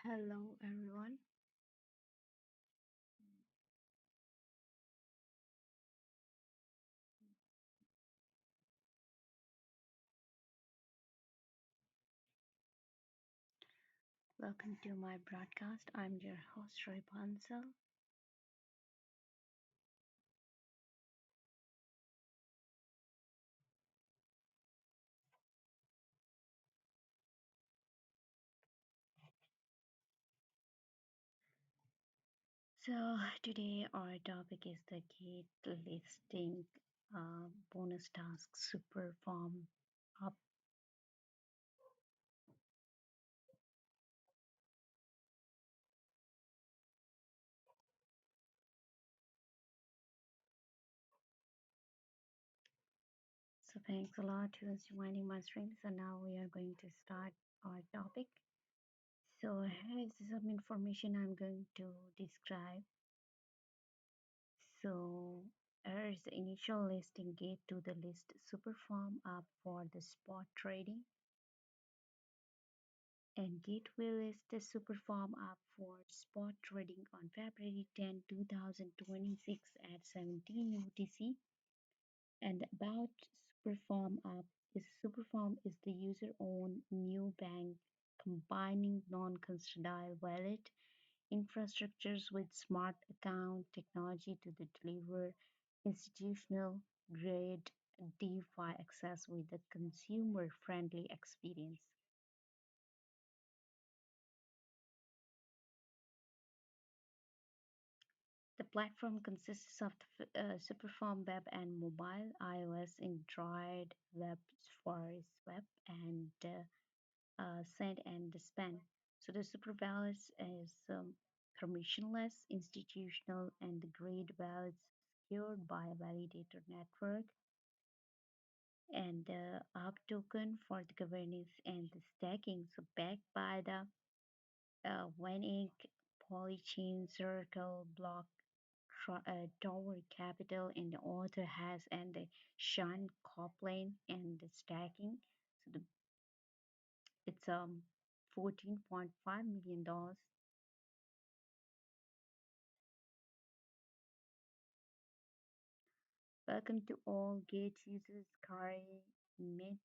Hello, everyone. Welcome to my broadcast. I'm your host, Roy Pansel. Today our topic is the gate listing bonus task super form up. So, thanks a lot who's joining my stream. So, now we are going to start our topic. So, here is some information I'm going to describe. So, here is the initial listing gate to the list superform up for the spot trading, and Gateway list the superform up for spot trading on February 10, 2026 at 17 UTC. And about superform up is superform is the user-owned new bank combining non-custodial wallet infrastructures with smart account technology to deliver institutional grade DeFi access with a consumer friendly experience. The platform consists of the Superform web and mobile, iOS, Android, web for web, and send and span. So the super wallets is permissionless, institutional, and the grade wallets secured by a validator network, and the app token for the governance and the stacking. So backed by the Winning, Polychain, Circle, Block, Tower Capital, and the author has and the Sean Copeland and the stacking. So it's $14.5 million. Welcome to all Gate users, Kari, Mitch,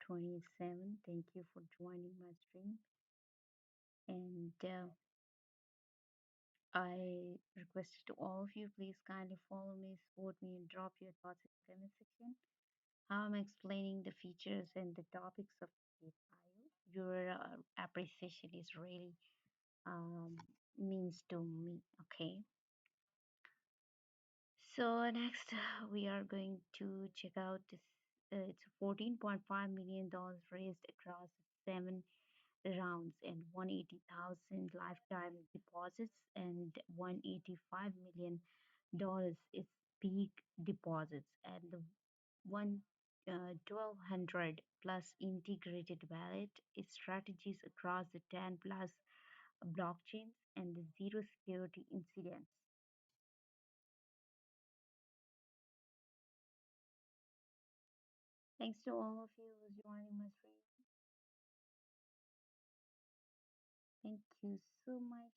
27. Thank you for joining my stream. And I requested to all of you, please kindly follow me, support me, and drop your thoughts in the comment section. How I'm explaining the features and the topics of GitIO. Your appreciation is really um, means to me. Okay. So next, we are going to check out this. It's $14.5 million raised across 7 rounds and 180,000 lifetime deposits and $185 million is peak deposits and the one 1200 plus integrated wallet strategies across the 10 plus blockchains and the zero security incidents. Thanks to all of you who's joining my stream. Thank you so much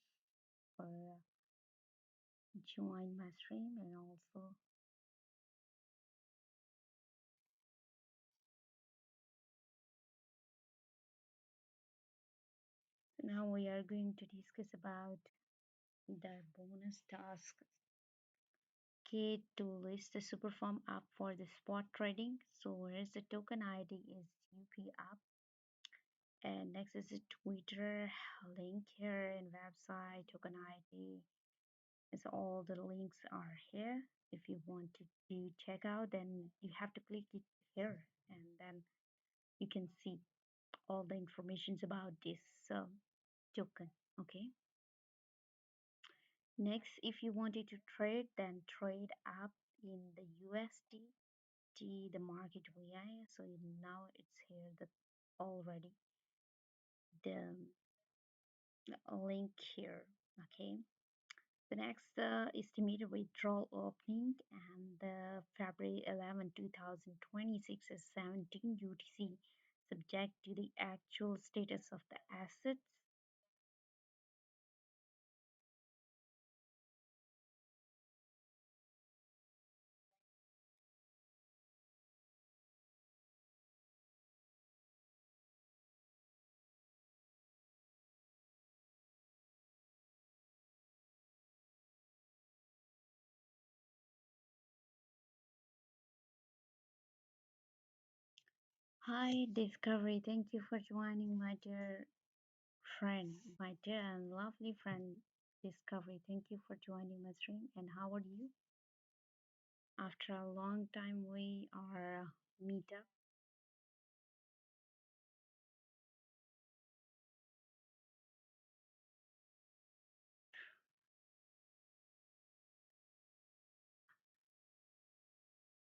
for joining my stream, and also now we are going to discuss about the bonus task key to list the superform app for the spot trading. So here's the token ID is UP app, and next is the Twitter link here and website token ID. So all the links are here. If you want to check out, then you have to click it here, and then you can see all the informations about this token. Okay. Next, if you wanted to trade, then trade up in the USD, the market VI. So now it's here the already the link here. Okay. The next estimated withdrawal opening and the February 11, 2026 is 17 UTC. subject to the actual status of the assets. Hi, Discovery. Thank you for joining, my dear friend, my dear and lovely friend, Discovery. Thank you for joining my stream. And how are you? After a long time, we are meet up.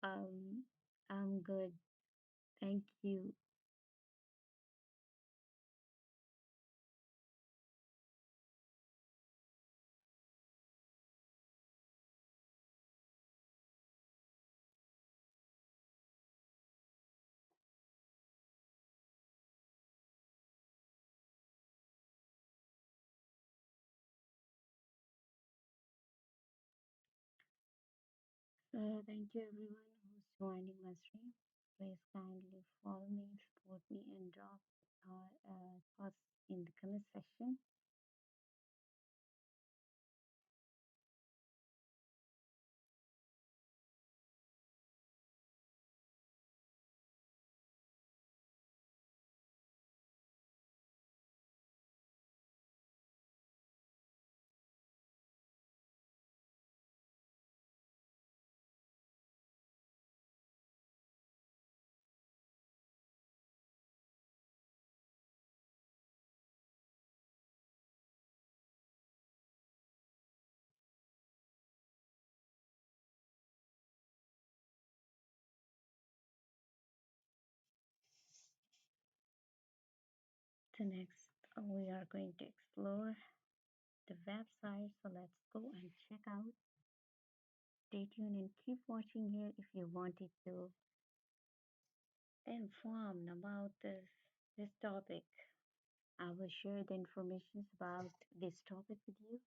Um, I'm good. Thank you. Thank you everyone who's joining my stream. Please kindly follow me, support me, and drop thoughts in the comment section. So next, we are going to explore the website. So let's go and check out. Stay tuned and keep watching here if you wanted to inform about this topic. I will share the information about this topic with you.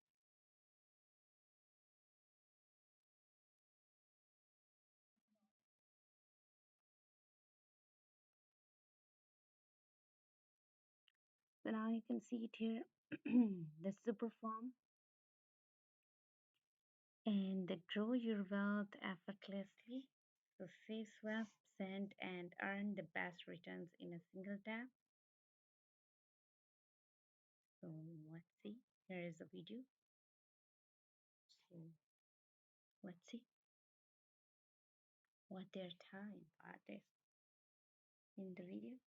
So now you can see it here, the super form and the grow your wealth effortlessly. So save, swap, send, and earn the best returns in a single tap. So let's see. Here is a video. So let's see what they're telling about this in the video.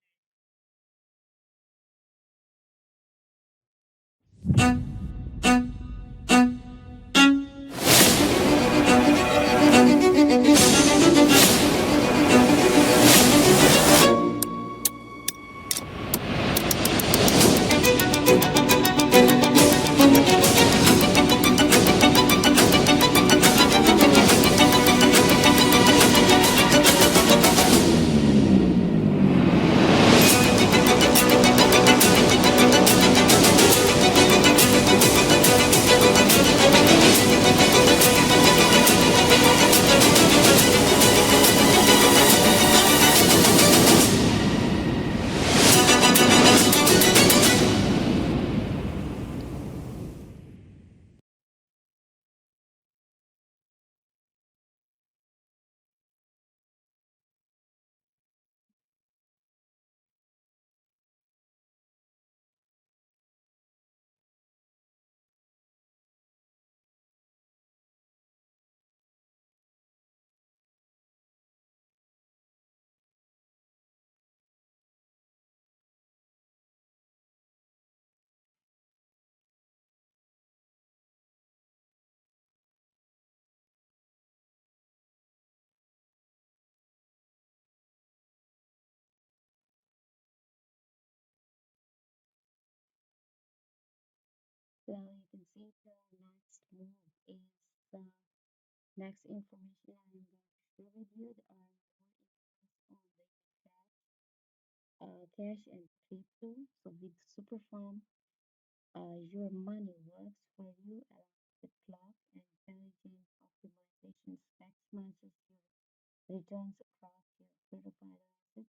So you can see the next move is the next information I'm going to share with you. There are more infos on the chat cash and crypto. So with Superfarm, your money works for you around the clock, and intelligent optimizations maximizes your returns across your critical assets.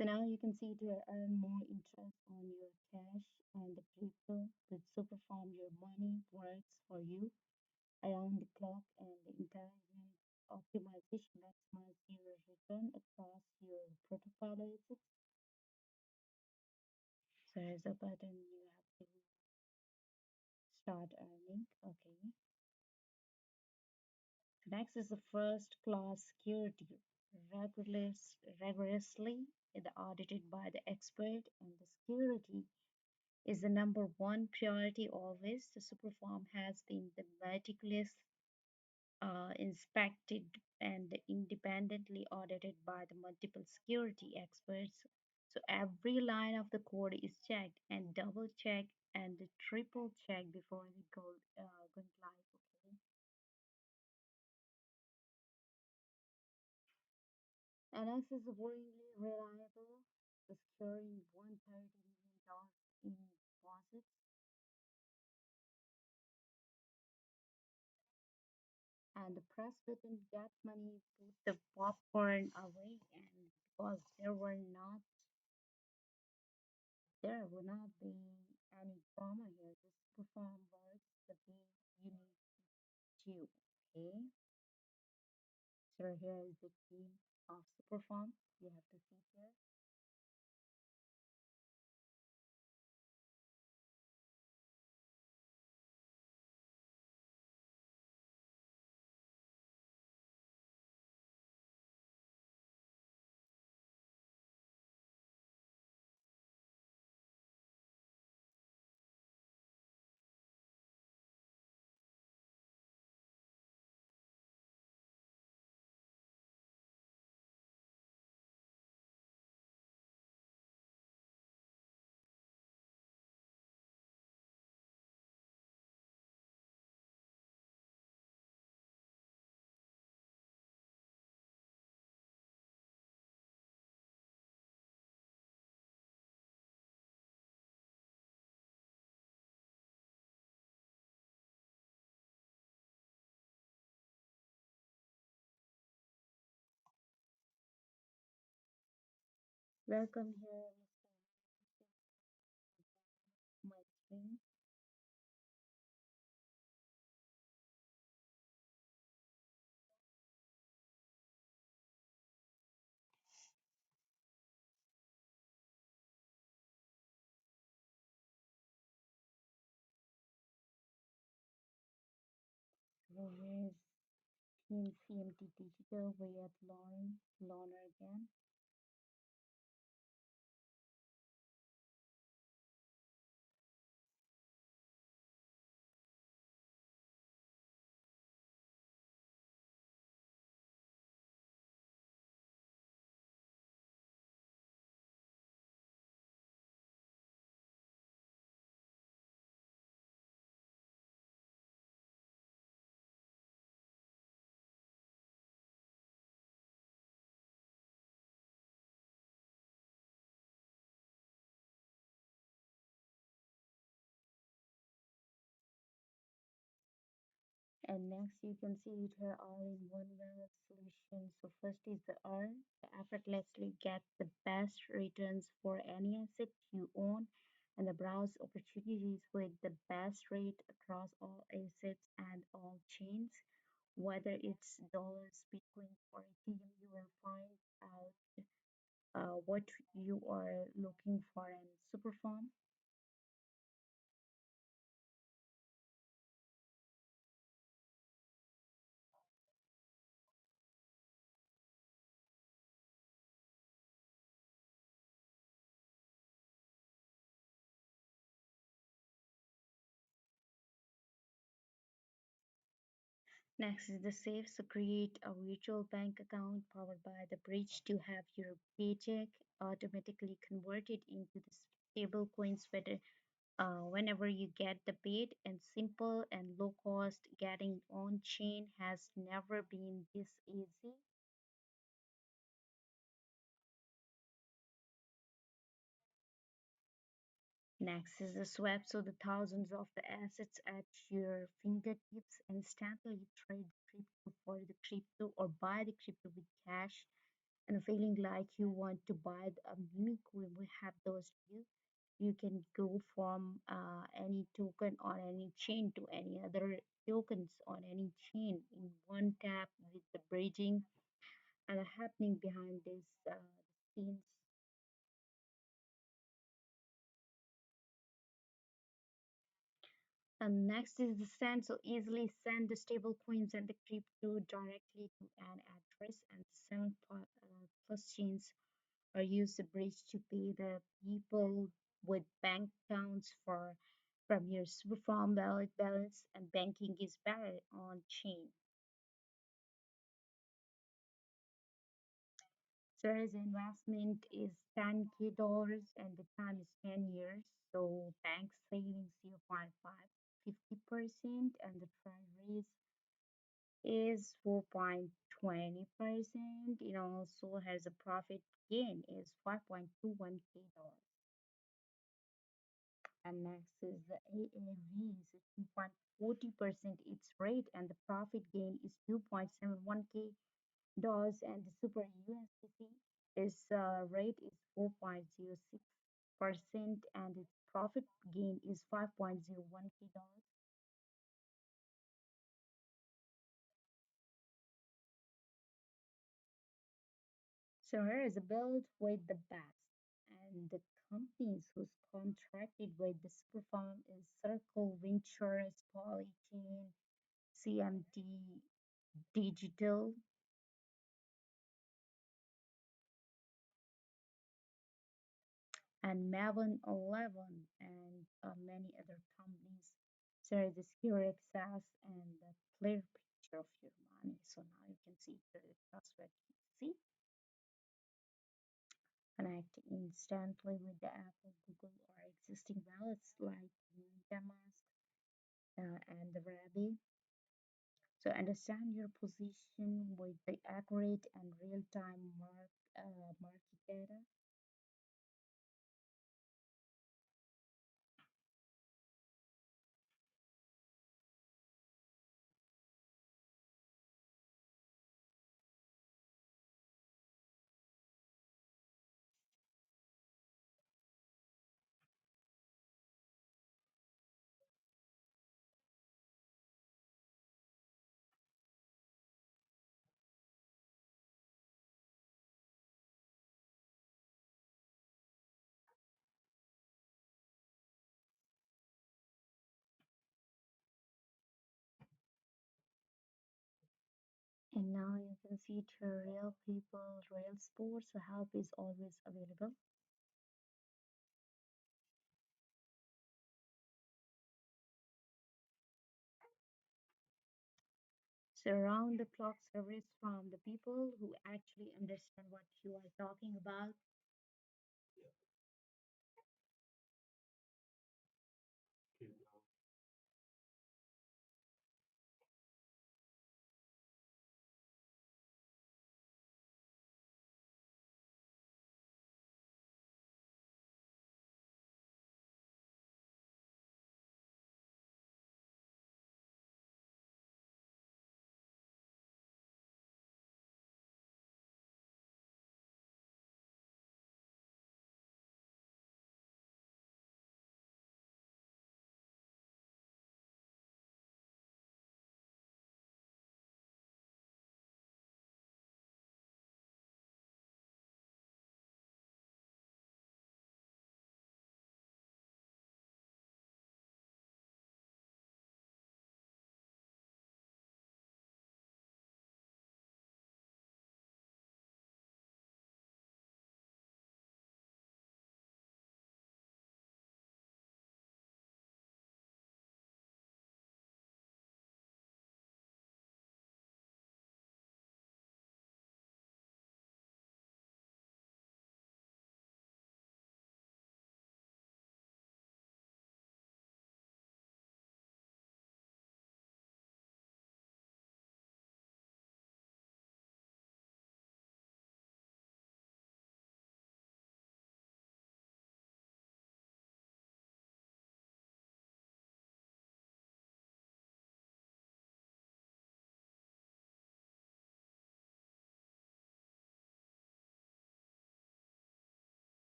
So now you can see to earn more interest on your cash and the crypto. With Superfarm, your money works for you around the clock, and the intelligent optimization maximize your return across your portfolio assets. So there's a button you have to start earning. Okay. So next is the first class security, rigorously audited by the expert, and the security is the number one priority always. The super farm has been the meticulous inspected and independently audited by the multiple security experts. So every line of the code is checked and double checked and triple checked before they go going live. Okay. NX is worryingly reliable, securing $130 million in deposits, and the press button get money, put the popcorn away, and because there will not be any drama here. This perform works the way you need to. Okay, so here is the key of Superform. You have to see here. Welcome here, Mr. My screen. So here is Team CMT Digital. We have Lauren again. And next you can see it here all in one web solution. So first is the earn, effortlessly get the best returns for any asset you own and the browse opportunities with the best rate across all assets and all chains. Whether it's dollars, Bitcoin, or Ethereum, you will find out what you are looking for in Superfarm. Next is the safe. So create a virtual bank account powered by the bridge to have your paycheck automatically converted into the stable coins whenever you get the paid, and simple and low cost. Getting on chain has never been this easy. Next is the swap, so the thousands of the assets at your fingertips, instantly trade crypto for the crypto or buy the crypto with cash, and feeling like you want to buy a mini coin. We have those too. You can go from any token on any chain to any other tokens on any chain in one tap with the bridging and happening behind this scenes. And next is the send. So easily send the stable coins and the crypto directly to an address, and plus chains or use the bridge to pay the people with bank accounts for from your Superfarm wallet balance, and banking is better on chain. So his investment is 10K dollars and the time is 10 years. So bank savings 0.5 50%, and the treasuries is 4.20%. It also has a profit gain is 5.21K dollars. And next is the AAV is 2.40% its rate, and the profit gain is 2.71K dollars, and the super USDT is rate is 4.06%, and its profit gain is 5.01K dollars. So here is a build with the best, and the companies who's contracted with the Superfarm is Circle Ventures, Polychain, CMT Digital, and Maven 11, and many other companies. So the secure access and the clear picture of your money. So now you can see here the password. See, connect instantly with the Apple, Google, or existing wallets like MetaMask and the Rabi. So understand your position with the accurate and real-time market data. And now you can see to real people, real sports. So help is always available. So around the clock service from the people who actually understand what you are talking about.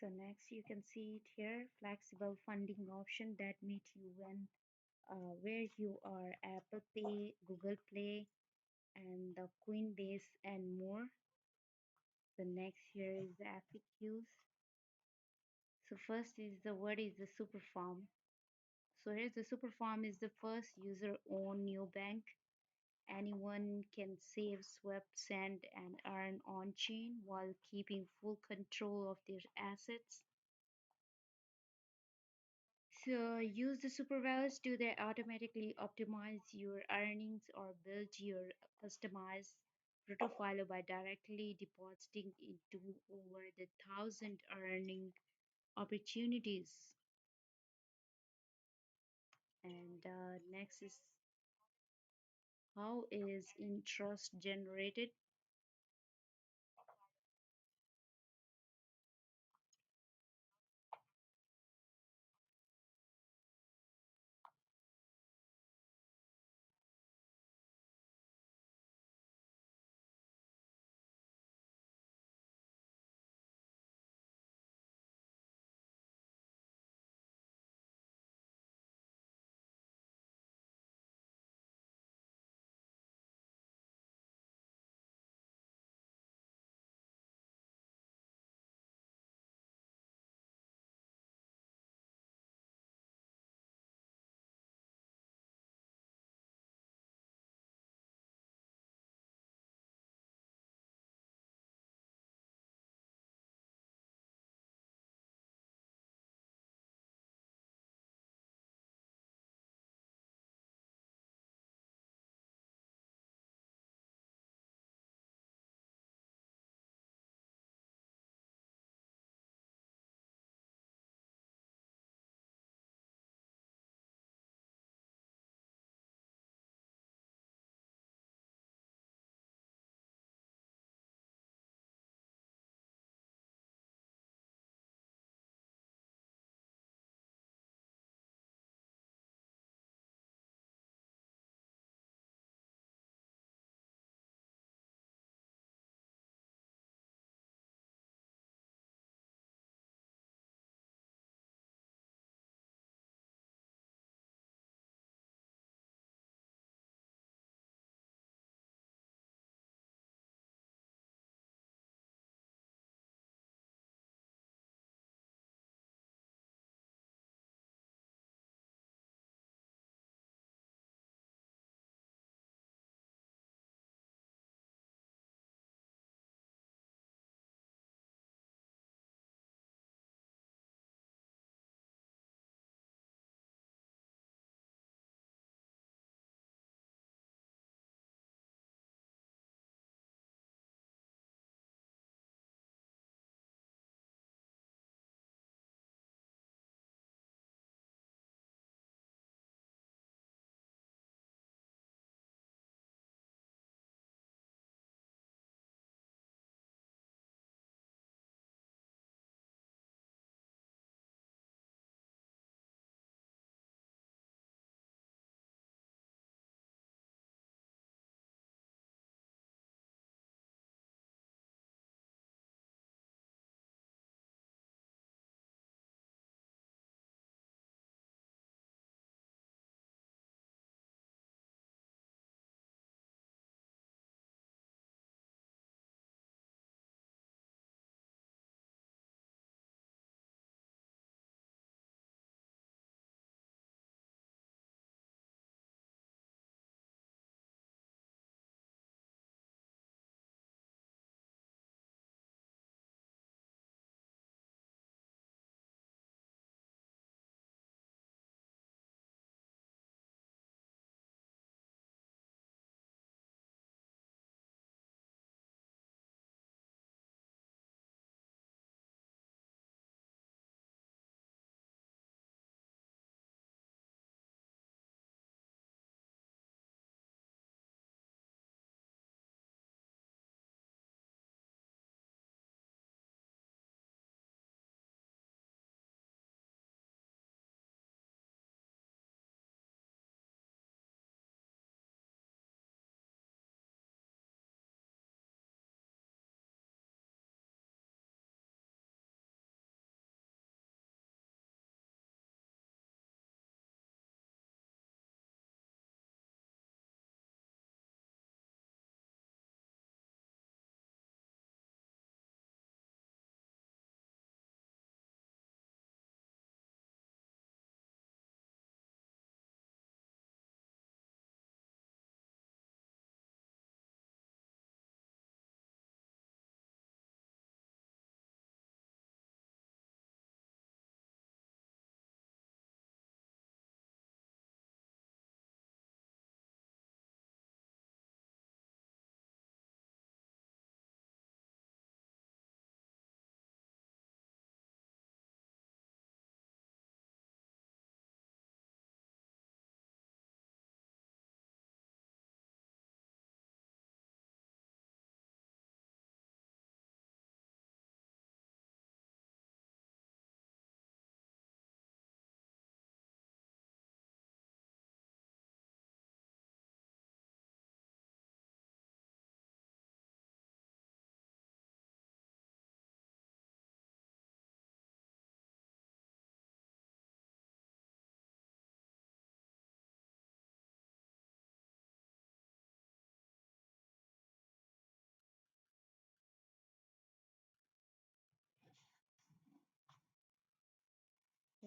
So next you can see it here, flexible funding option that meet you when where you are, Apple Pay, Google Play, and the Coinbase and more. The next here is the FAQs. So first is the what is the super farm? So here's the super farm is the first user-owned neobank. Anyone can save, swap, send, and earn on-chain while keeping full control of their assets. So use the supervalues to they automatically optimize your earnings or build your customized portfolio by directly depositing into over the thousand earning opportunities. And next is how is interest generated?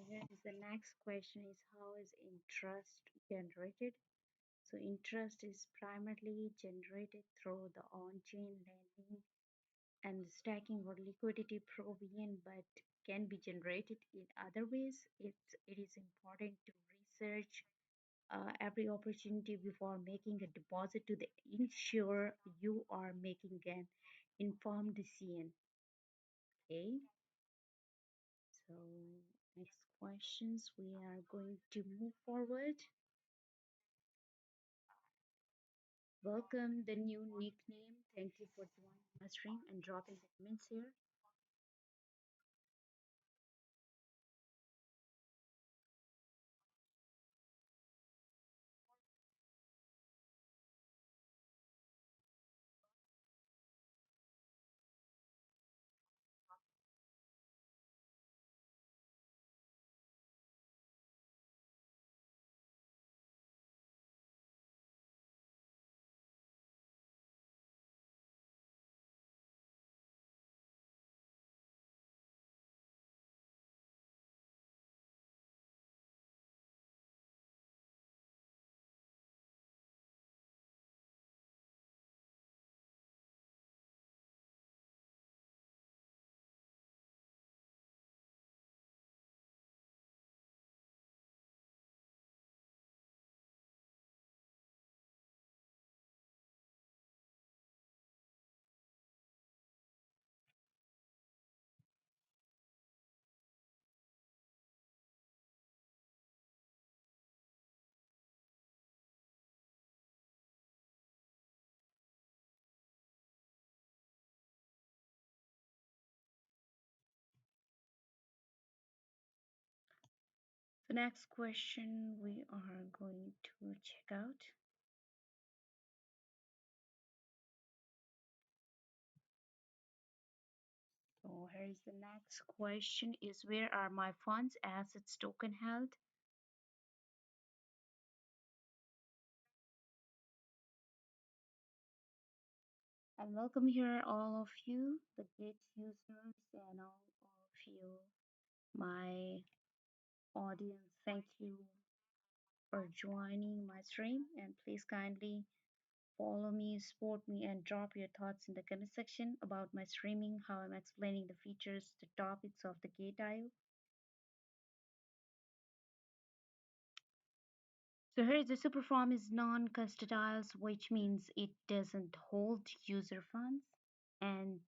here is the next question is how is interest generated? So interest is primarily generated through the on-chain lending and stacking or liquidity provision, but can be generated in other ways. It is important to research every opportunity before making a deposit to ensure you are making an informed decision. Okay, so next questions we are going to move forward. Welcome the new nickname. Thank you for joining my stream and dropping the comments here. The next question we are going to check out. So here is the next question is where are my funds assets token held? And welcome here all of you, the Git users and all of you, my audience. Thank you for joining my stream and please kindly follow me, support me, and drop your thoughts in the comment section about my streaming, how I'm explaining the features, the topics of the Gate.io. So here the super form is non-custodial, which means it doesn't hold user funds, and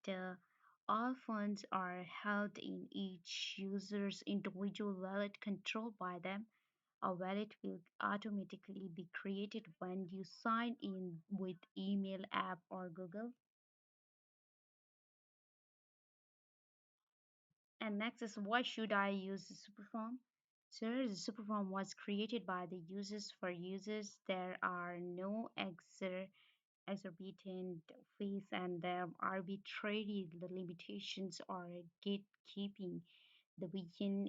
all funds are held in each user's individual wallet controlled by them. A wallet will automatically be created when you sign in with email, app, or Google. And next is why should I use the Superform? So the Superform was created by the users for users. There are no exorbitant fees and there are arbitrary limitations or gatekeeping. The vision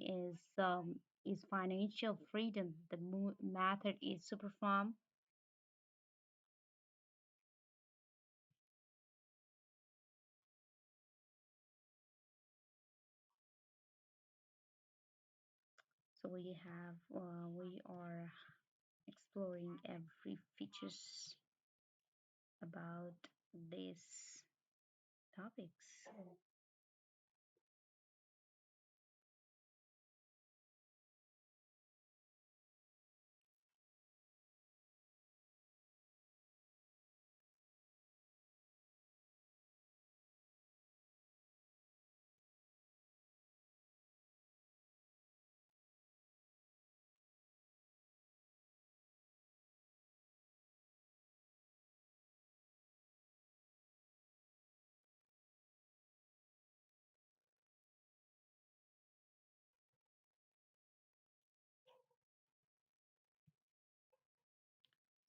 is financial freedom. The method is Superform. So we are exploring every features about these topics.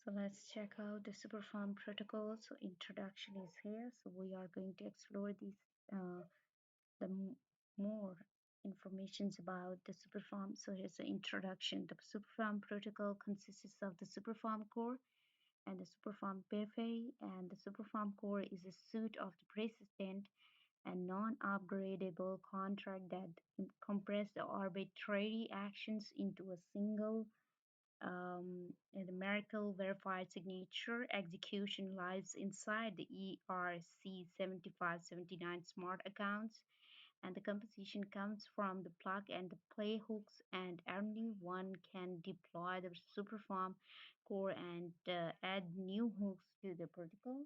So let's check out the Superform protocol. So introduction is here. So we are going to explore these the more informations about the Superform. So here's the introduction. The Superform protocol consists of the Superform core and the Superform periphery, and the Superform core is a suite of the persistent and non-upgradable contract that compress the arbitrary actions into a single the Miracle verified signature. Execution lives inside the ERC 7579 smart accounts, and the composition comes from the plug and the play hooks, and only one can deploy the Superform core and add new hooks to the protocol.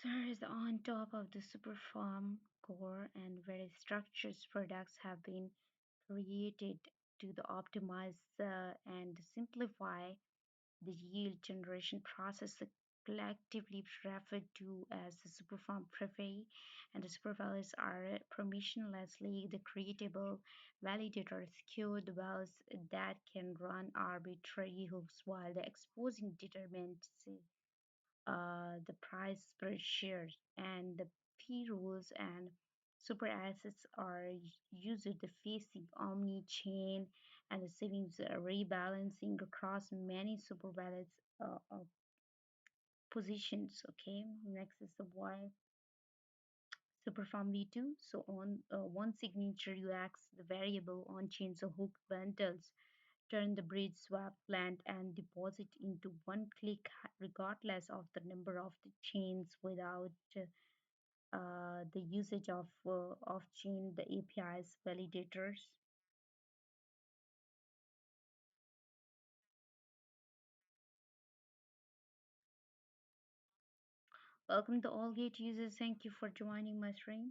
So is on top of the Superform core, and various structures products have been created to the optimize and simplify the yield generation process, collectively referred to as the Superform Privy, and the supervalues are permissionlessly the creatable validator secure the values that can run arbitrary hooks while the exposing determines the price per share, and the P rules and super assets are used the facing omni-chain and the savings rebalancing across many super wallets positions. Okay, next is the Y Superfarm V2. So on one signature, you acts the variable on chain, so hook bundles turn the bridge, swap, plant, and deposit into one click, regardless of the number of the chains, without the usage of off-chain, the APIs, validators. Welcome to all gate users. Thank you for joining my stream.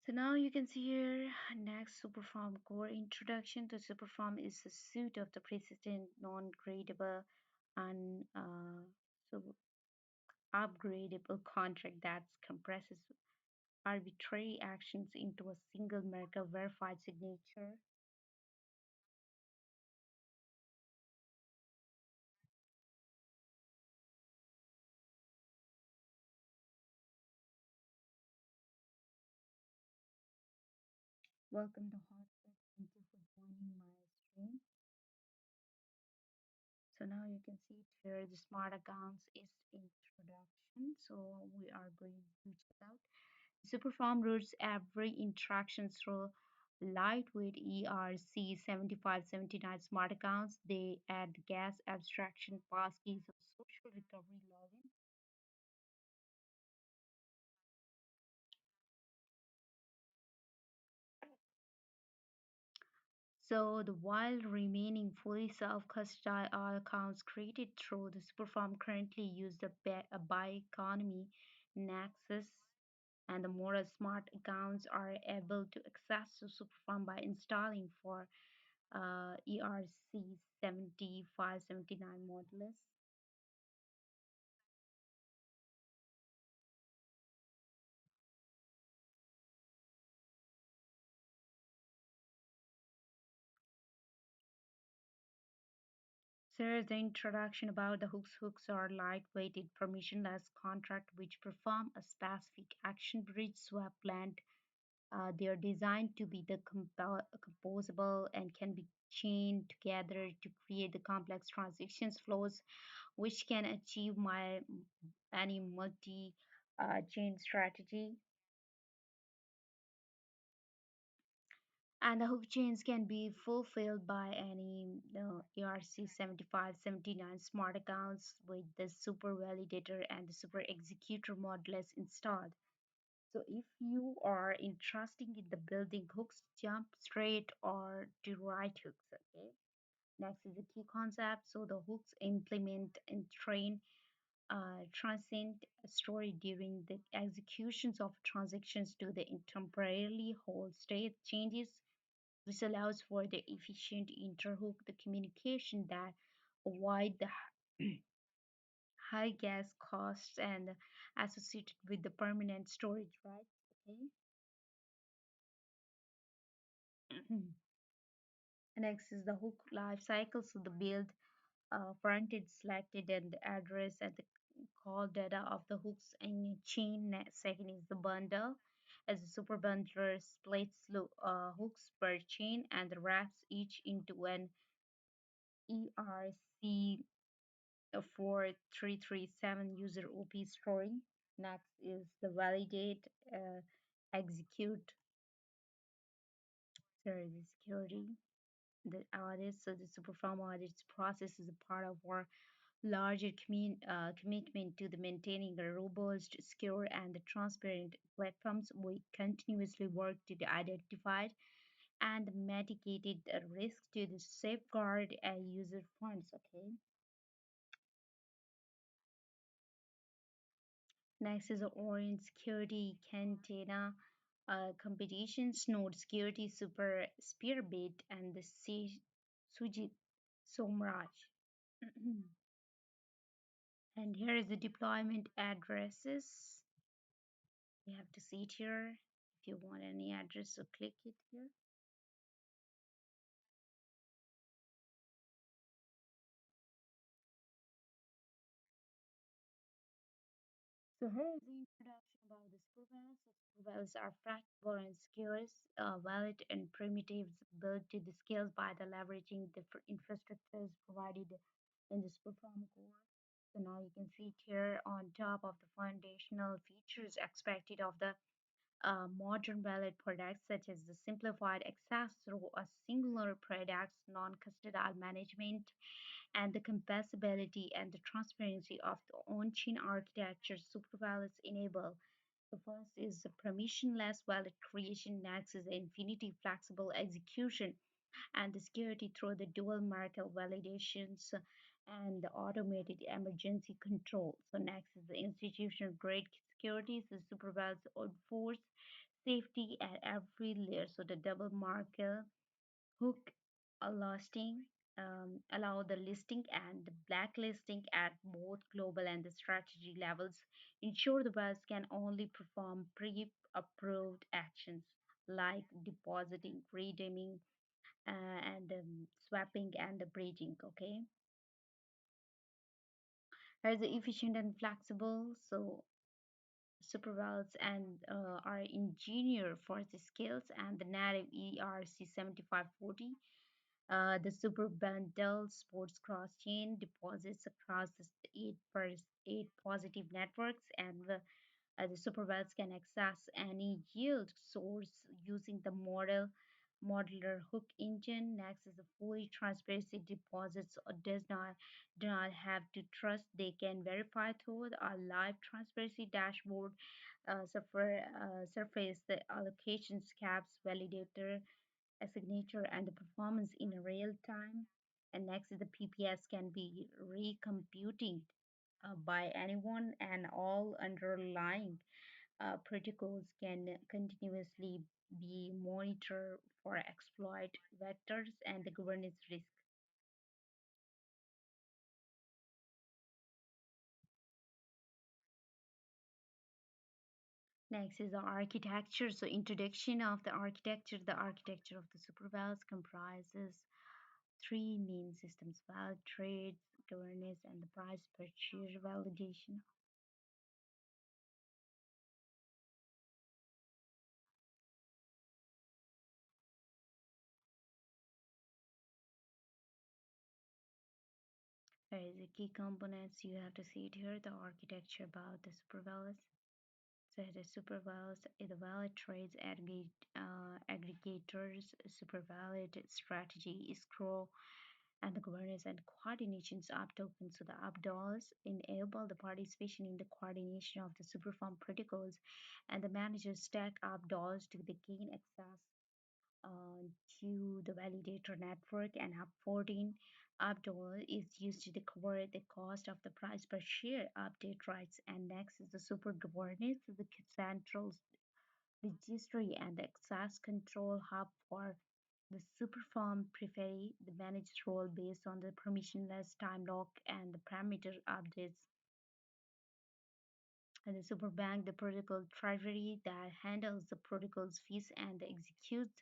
So now you can see here next Superform core introduction to Superform is a suite of the persistent, non-gradable, and so upgradable contract that compresses arbitrary actions into a single Merkle verified signature. Welcome to Hotspot. Thank you for joining my stream. So now you can see it here. The smart accounts is introduction. So we are going to check out. Superform routes every interaction through lightweight ERC 7579 smart accounts. They add gas abstraction, passkeys, or social recovery login. So the while remaining fully self-custody, all accounts created through the Superform currently use the Bioeconomy Nexus, and the more smart accounts are able to access the Superform by installing for ERC 7579 modulus. Here's the introduction about the hooks. Hooks are lightweighted, permissionless contract which perform a specific action bridge swap blend. They are designed to be the composable and can be chained together to create the complex transactions flows, which can achieve any multi chain strategy. And the hook chains can be fulfilled by any ERC 7579 smart accounts with the super validator and the super executor modules installed. So if you are interested in the building hooks, jump straight or to right hooks. Okay. Next is the key concept. So the hooks implement and train transient story during the executions of transactions to the temporarily hold state changes. This allows for the efficient interhook the communication that avoid the high gas costs and associated with the permanent storage, right? Okay. Next is the hook life cycle. So the build, fronted, selected, and the address and the call data of the hooks in a chain. Second is the bundle, as the super bundler splits hooks per chain and wraps each into an ERC 4337 user OP story. Next is the validate, execute, sorry, the security, the audit. So the Superfarm audits process is a part of our larger commitment to the maintaining a robust, secure, and transparent platforms. We continuously work to the identify and mitigated risk to the safeguard user funds. Okay. Next is the Orange Security Cantena competitions, Node Security Super Spearbit, and the Sujit Somraj. And here is the deployment addresses. You have to see it here. If you want any address, so click it here. So here is the introduction about the supervals. So supervals are flexible and secure, valid and primitives built to the scales by the leveraging the infrastructures provided in the superfarm core. So now you can see it here on top of the foundational features expected of the modern valid products such as the simplified access through a singular products, non-custodial management, and the compatibility and the transparency of the on-chain architecture supervalues enable. The first is the permissionless valid creation, next is the infinity flexible execution, and the security through the dual marker validations and the automated emergency control. So next is the institutional grade security, so supervises enforce safety at every layer. So the double marker hook listing allow the listing and the blacklisting at both global and the strategy levels. Ensure the wells can only perform pre-approved actions like depositing, redeeming, and swapping and the bridging. Okay, as the efficient and flexible. So supervals and are engineered for the skills and the native ERC 7540. The super bundle sports cross chain deposits across the eight positive networks, and the supervisors can access any yield source using the modular hook engine. Next is the fully transparency deposits do not have to trust. They can verify through a live transparency dashboard. Surface the allocations caps validator a signature and the performance in real time. And next is the PPS can be recomputed by anyone, and all underlying protocols can continuously be monitored for exploit vectors and the governance risk. Next is the architecture. So introduction of the architecture. The architecture of the supervalves comprises three main systems: valid trades, governance, and the price per share validation. There is a key components you have to see it here, the architecture about the supervalues. So the supervalues is the valid trades aggregators, supervalid strategy, escrow, and the governance and coordinations of tokens. So the UP enable the participation in the coordination of the superform protocols, and the managers stack up dollars to the gain access uh, to the validator network, and UP14 UP is used to cover the cost of the price per share update rights. And next is the super governance, the central registry and the access control hub for the superform periphery, the managed role based on the permissionless time lock and the parameter updates. And the superbank, the protocol treasury that handles the protocol's fees and executes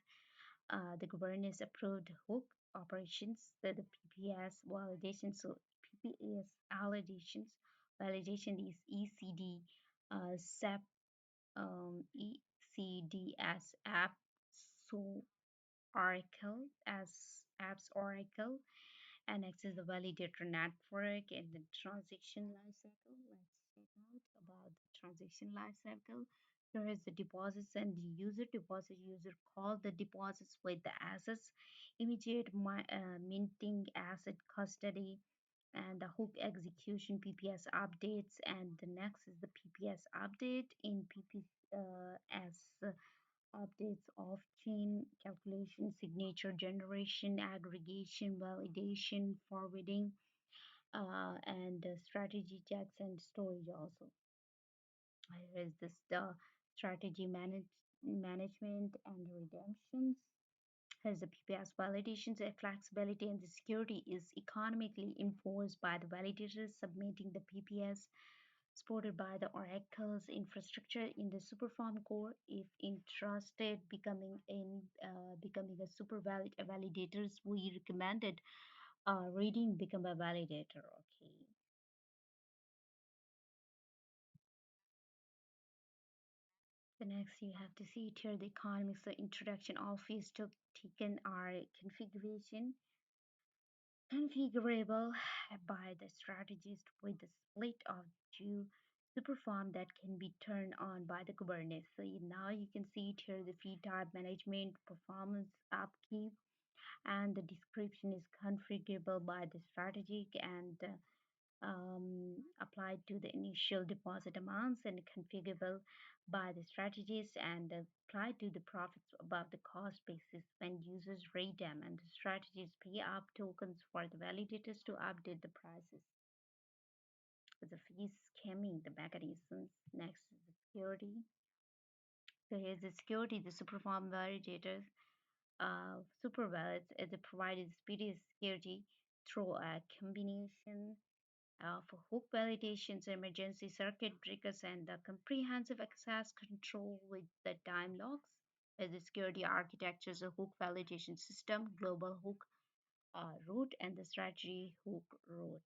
the governance approved hook operations, the PPS validation. So PPS validation is ECD, SAP, ECDS app, so Oracle as apps Oracle, and access the validator network and the transaction lifecycle. Let's check out about the transaction lifecycle. Here is the deposits and the user deposit. User call the deposits with the assets, immediate minting, asset custody, and the hook execution PPS updates. And the next is the PPS update in PPS updates of chain calculation, signature generation, aggregation, validation, forwarding, and strategy checks and storage also. Here is this the strategy management and redemptions. Here's the PPS validations. The flexibility and the security is economically enforced by the validators submitting the PPS supported by the Oracle's infrastructure in the Superform core. If interested becoming a super validators, we recommended reading become a validator. Okay. The next you have to see it here, the economics, the introduction of fees token are configurable by the strategist with the split of two superform that can be turned on by the Kubernetes. So now you can see it here, the fee type management, performance upkeep, and the description is configurable by the strategic and applied to the initial deposit amounts and configurable by the strategist and applied to the profits above the cost basis when users rate them, and the strategists pay up tokens for the validators to update the prices. The fee scamming the mechanisms. Next is the security. So here's the security, the superform validators super wallets is provided speedy security through a combination for hook validations, emergency circuit breakers, and the comprehensive access control with the time locks. As the security architectures, a hook validation system, global hook root, and the strategy hook root.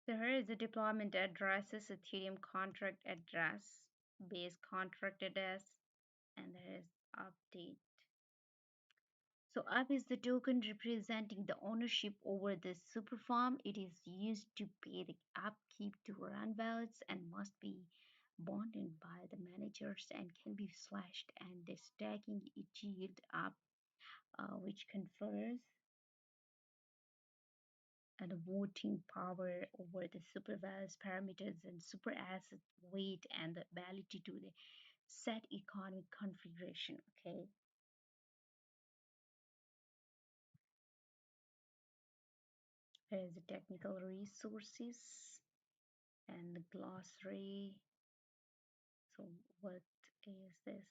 So here is the deployment addresses, Ethereum contract address, base contract address, and there is update. So UP is the token representing the ownership over the super farm. It is used to pay the upkeep to run wallets and must be bonded by the managers and can be slashed, and the stacking it yield up, which confers and voting power over the super values parameters and super asset weight and the ability to the set economic configuration. Okay. There's the technical resources and the glossary. So what is this?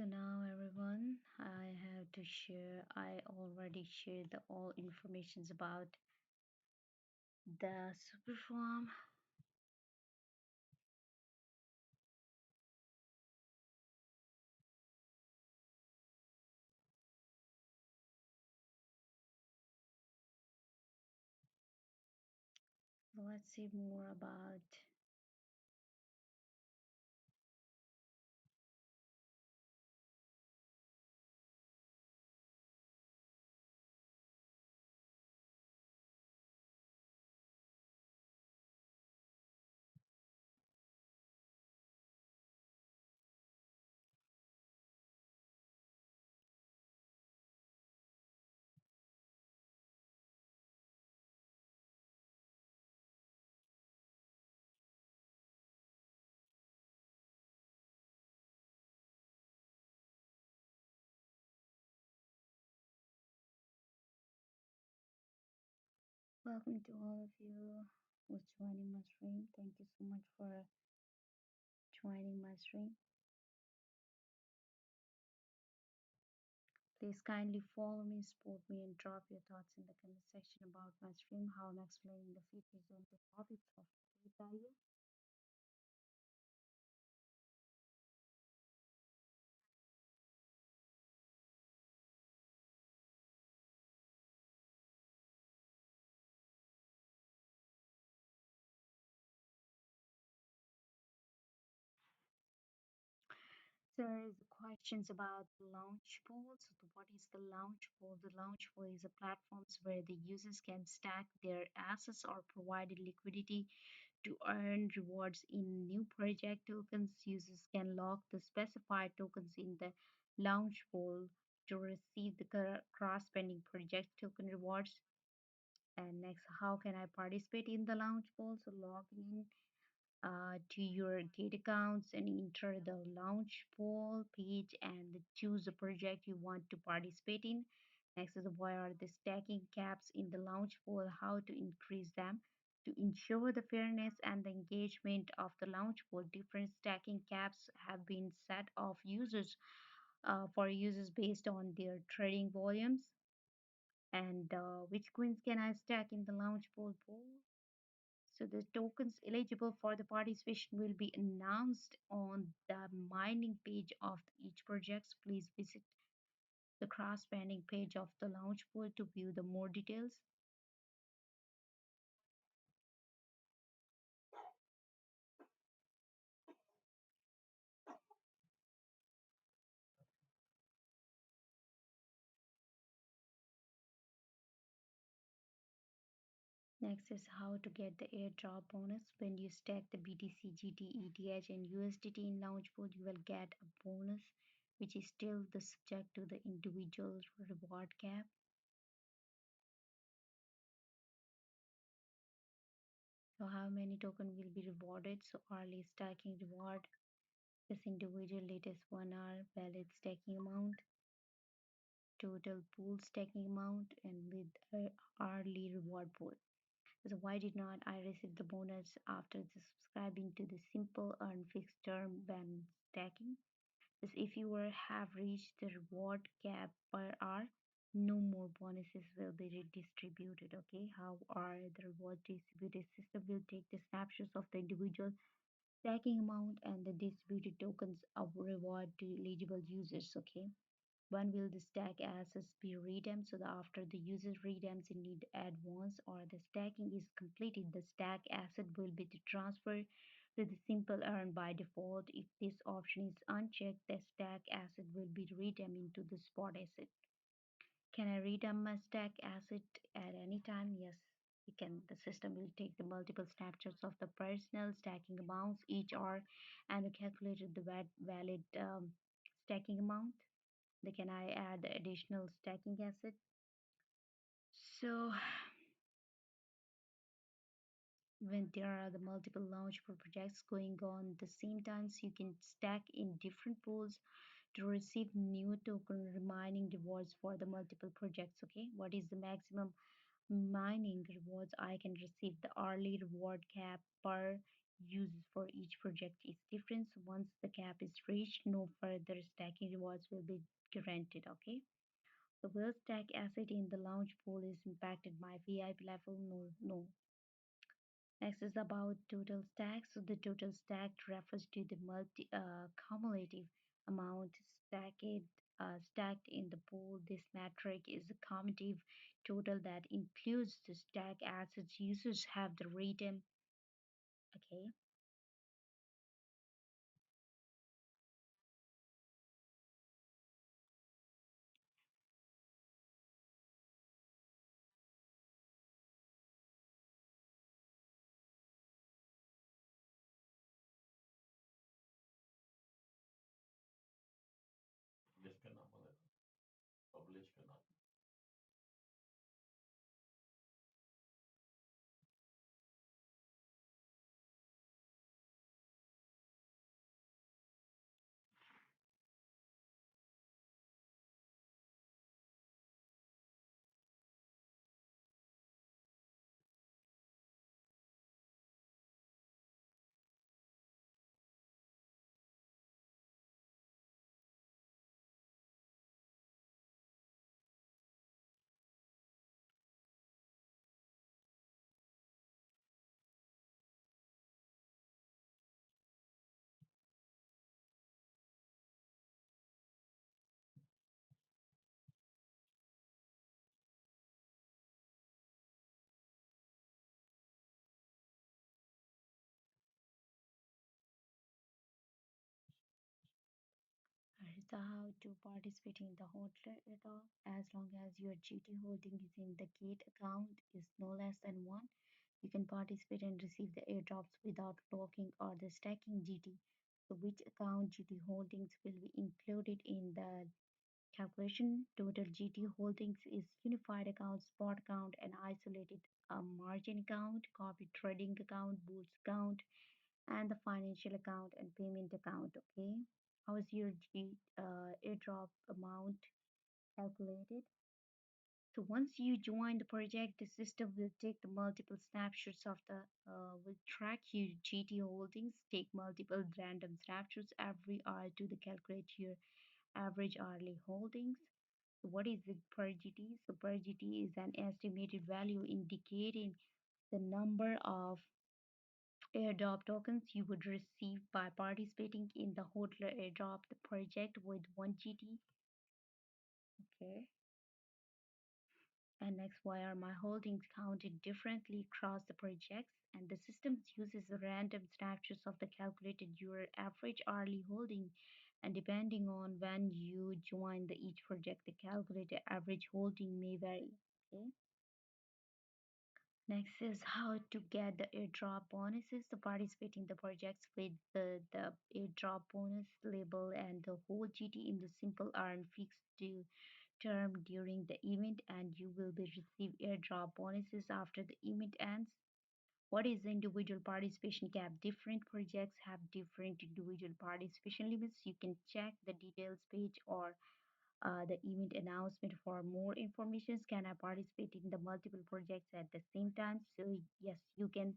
So now everyone, I have to share, I already shared the all informations about the superform. Let's see more about. Welcome to all of you who's joining my stream. Thank you so much for joining my stream. Please kindly follow me, support me, and drop your thoughts in the comment section about my stream, how I'm explaining the features and the topics of today's value. There is questions about the launch pool. So what is the launch pool? The launch pool is a platforms where the users can stack their assets or provide liquidity to earn rewards in new project tokens. Users can lock the specified tokens in the launch pool to receive the cross-spending project token rewards. And next, how can I participate in the launch pool? So log in to your Gate accounts and enter the launch pool page and choose the project you want to participate in. Next is what are the stacking caps in the launch pool, how to increase them. To ensure the fairness and the engagement of the launch pool, different stacking caps have been set of users for users based on their trading volumes. And which coins can I stack in the launch pool? So the tokens eligible for the participation will be announced on the mining page of each project. Please visit the cross-banding page of the launch pool to view the more details. Next is how to get the airdrop bonus. When you stack the BTC, GT, ETH and USDT in Launchpool, you will get a bonus which is still the subject to the individual reward cap. So how many token will be rewarded? So early stacking reward is individual latest 1 hour valid stacking amount, total pool stacking amount, and with a hourly reward pool. So why did not I receive the bonus after the subscribing to the simple earn fixed term ban stacking? Is if you have reached the reward cap per hour, no more bonuses will be redistributed. Okay, how are the reward distributed? System will take the snapshots of the individual stacking amount and the distributed tokens of reward to eligible users. Okay, when will the stack assets be redeemed? So that after the user redeems in need advance or the stacking is completed, the stack asset will be transferred to the simple earn by default. If this option is unchecked, the stack asset will be redeemed into the spot asset. Can I redeem my stack asset at any time? Yes, you can. The system will take the multiple snapshots of the personal stacking amounts each hour and calculate the valid stacking amount. Then can I add additional stacking asset? So when there are the multiple launchable projects going on the same time, so you can stack in different pools to receive new token mining rewards for the multiple projects. Okay, what is the maximum mining rewards I can receive? The hourly reward cap per uses for each project is different. So once the cap is reached, no further stacking rewards will be granted. Okay. The will stack asset in the launch pool is impacted by VIP level. No, no. Next is about total stack. So the total stack refers to the cumulative amount stacked in the pool. This metric is a cumulative total that includes the stack assets users have the redeem. Okay. So how to participate in the hodler at. As long as your GT holding is in the gate account is no less than one, you can participate and receive the airdrops without locking or the stacking GT. So which account GT holdings will be included in the calculation? Total GT holdings is unified account, spot account, and isolated margin account, copy trading account, boost account, and the financial account and payment account. Okay. How is your airdrop amount calculated? So once you join the project, the system will take the multiple snapshots of the will track your GT holdings, take multiple random snapshots every hour to the calculate your average hourly holdings. So what is the per GT? So per GT is an estimated value indicating the number of airdrop tokens you would receive by participating in the hodler airdrop the project with 1 GT. Okay. And next, why are my holdings counted differently across the projects? And the system uses random snapshots of the calculated your average hourly holding. And depending on when you join the each project, the calculated average holding may vary. Okay. Next is how to get the airdrop bonuses to participate in the projects with the airdrop bonus label and the whole GT in the simple earn fixed to term during the event and you will be receive airdrop bonuses after the event ends. What is the individual participation cap? Different projects have different individual participation limits. You can check the details page or the event announcement for more information. Can I participate in the multiple projects at the same time? So yes, you can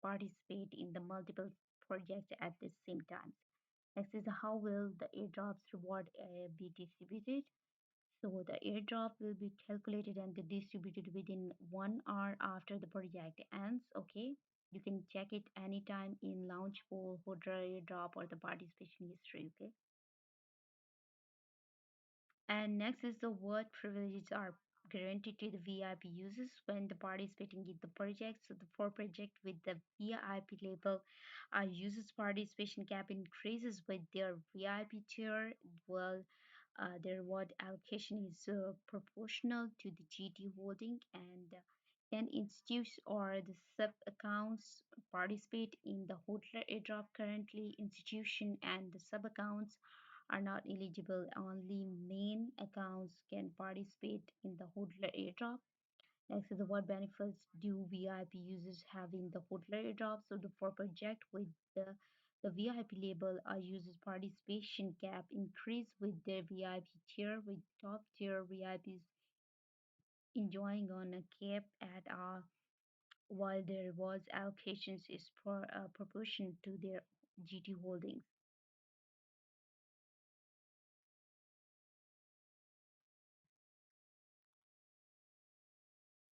participate in the multiple projects at the same time. Next is how will the airdrops reward be distributed? So the airdrop will be calculated and distributed within 1 hour after the project ends. Okay, you can check it anytime in launch poll, hodler airdrop, or the participation history. Okay. And next is the what privileges are guaranteed to the VIP users when the participating in the project. So the for project with the VIP label, our users participation cap increases with their VIP tier. Well, their reward allocation is proportional to the GT holding and can institutes or the sub accounts participate in the hodler airdrop currently institution and the sub accounts are not eligible. Only main accounts can participate in the hodler airdrop. Next is what benefits do VIP users have in the hodler airdrop? So the for project with the VIP label, a user's participation cap increase with their VIP tier, with top tier VIPs enjoying on a cap at while their rewards allocations is proportional to their GT holdings.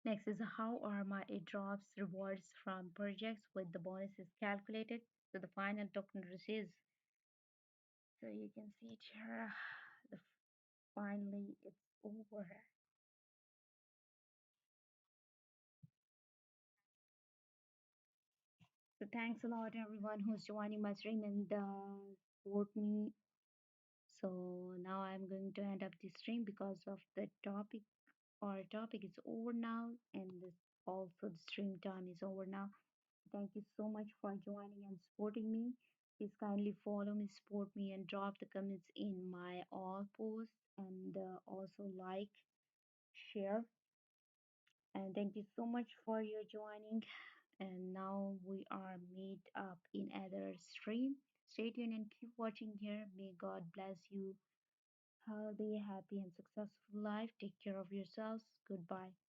Next is how are my airdrops rewards from projects with the bonuses calculated. So the final token receives. So you can see it here. The finally it's over. So thanks a lot everyone who's joining my stream and support me. So now I'm going to end up the stream because of the topic. Our topic is over now, and this also the stream time is over now. Thank you so much for joining and supporting me. Please kindly follow me, support me, and drop the comments in my all posts, and also like, share. And thank you so much for your joining. And now we are meet up in other stream. Stay tuned and keep watching here. May God bless you. Healthy, happy, and successful life. Take care of yourselves. Goodbye.